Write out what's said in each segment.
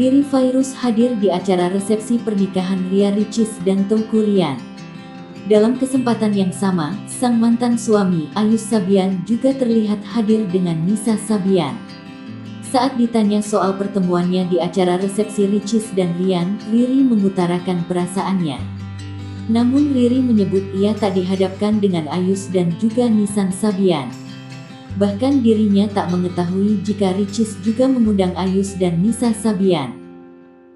Riri Virus hadir di acara resepsi pernikahan Ria Ricis dan Teuku Ryan. Dalam kesempatan yang sama, sang mantan suami Ayus Sabian juga terlihat hadir dengan Nisa Sabian. Saat ditanya soal pertemuannya di acara resepsi Ricis dan Ryan, Riri mengutarakan perasaannya. Namun Riri menyebut ia tak dihadapkan dengan Ayus dan juga Nisan Sabian. Bahkan dirinya tak mengetahui jika Ricis juga mengundang Ayus dan Nisa Sabian.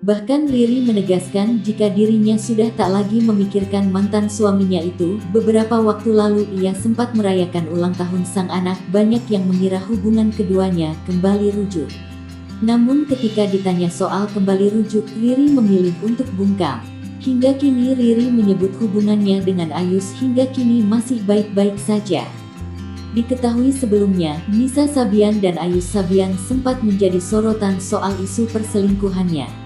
Bahkan Riri menegaskan jika dirinya sudah tak lagi memikirkan mantan suaminya itu. Beberapa waktu lalu ia sempat merayakan ulang tahun sang anak. Banyak yang mengira hubungan keduanya kembali rujuk. Namun ketika ditanya soal kembali rujuk, Riri memilih untuk bungkam. Hingga kini Riri menyebut hubungannya dengan Ayus hingga kini masih baik-baik saja. Diketahui sebelumnya, Nisa Sabian dan Ayus Sabian sempat menjadi sorotan soal isu perselingkuhannya.